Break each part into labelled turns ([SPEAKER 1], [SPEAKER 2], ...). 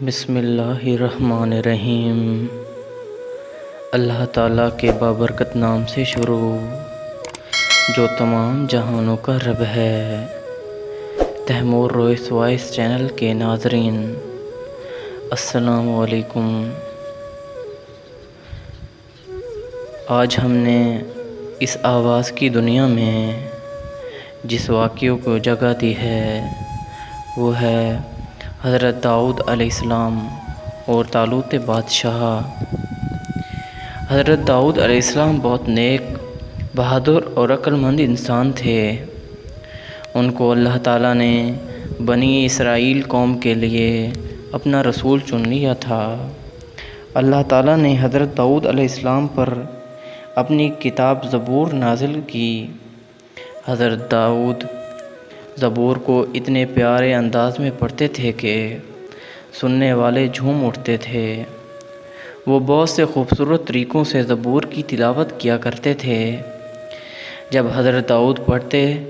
[SPEAKER 1] بسم اللہ الرحمن الرحیم۔ اللہ تعالیٰ کے بابرکت نام سے شروع جو تمام جہانوں کا رب ہے۔ تیمور رویس وائس چینل کے ناظرین السلام علیکم۔ آج ہم نے اس آواز کی دنیا میں جس واقعے کو جگہ دی ہے وہ ہے حضرت داؤد علیہ السلام اور طالوت بادشاہ۔ حضرت داؤد علیہ السلام بہت نیک، بہادر اور عقل مند انسان تھے۔ ان کو اللہ تعالیٰ نے بنی اسرائیل قوم کے لیے اپنا رسول چن لیا تھا۔ اللہ تعالیٰ نے حضرت داؤد علیہ السلام پر اپنی کتاب زبور نازل کی۔ حضرت داؤد زبور کو اتنے پیارے انداز میں پڑھتے تھے کہ سننے والے جھوم اٹھتے تھے۔ وہ بہت سے خوبصورت طریقوں سے زبور کی تلاوت کیا کرتے تھے۔ جب حضرت داؤد پڑھتے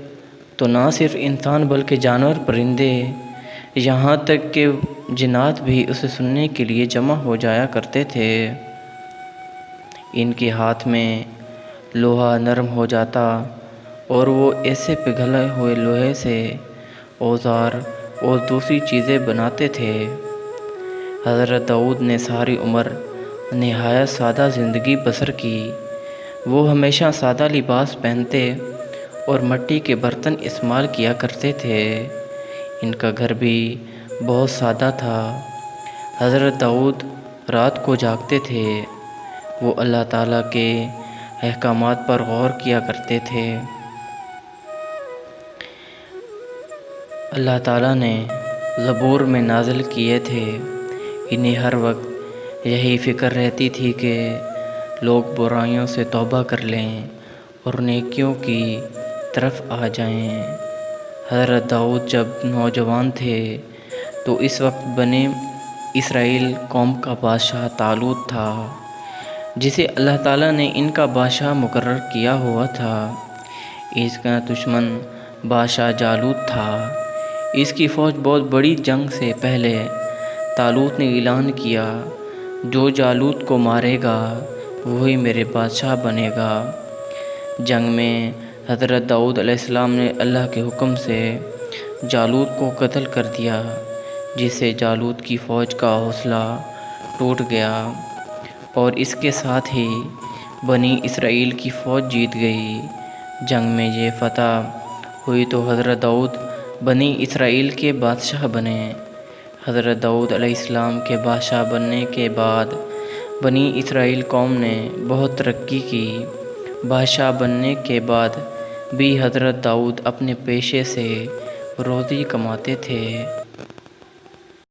[SPEAKER 1] تو نہ صرف انسان بلکہ جانور، پرندے، یہاں تک کہ جنات بھی اسے سننے کے لیے جمع ہو جایا کرتے تھے۔ ان کے ہاتھ میں لوہا نرم ہو جاتا اور وہ ایسے پگھلے ہوئے لوہے سے اوزار اور دوسری چیزیں بناتے تھے۔ حضرت داؤد نے ساری عمر نہایت سادہ زندگی بسر کی۔ وہ ہمیشہ سادہ لباس پہنتے اور مٹی کے برتن استعمال کیا کرتے تھے۔ ان کا گھر بھی بہت سادہ تھا۔ حضرت داؤد رات کو جاگتے تھے۔ وہ اللہ تعالیٰ کے احکامات پر غور کیا کرتے تھے۔ اللہ تعالیٰ نے زبور میں نازل کیے تھے۔ انہیں ہر وقت یہی فکر رہتی تھی کہ لوگ برائیوں سے توبہ کر لیں اور نیکیوں کی طرف آ جائیں۔ حضرت داؤد جب نوجوان تھے تو اس وقت بنی اسرائیل قوم کا بادشاہ طالوت تھا، جسے اللہ تعالیٰ نے ان کا بادشاہ مقرر کیا ہوا تھا۔ اس کا دشمن بادشاہ جالوت تھا۔ اس کی فوج بہت بڑی جنگ سے پہلے طالوت نے اعلان کیا، جو جالوت کو مارے گا وہی میرے بادشاہ بنے گا۔ جنگ میں حضرت داؤد علیہ السلام نے اللہ کے حکم سے جالوت کو قتل کر دیا، جس سے جالوت کی فوج کا حوصلہ ٹوٹ گیا اور اس کے ساتھ ہی بنی اسرائیل کی فوج جیت گئی۔ جنگ میں یہ فتح ہوئی تو حضرت داؤد بنی اسرائیل کے بادشاہ بنے۔ حضرت داؤد علیہ السلام کے بادشاہ بننے کے بعد بنی اسرائیل قوم نے بہت ترقی کی۔ بادشاہ بننے کے بعد بھی حضرت داؤد اپنے پیشے سے روزی کماتے تھے۔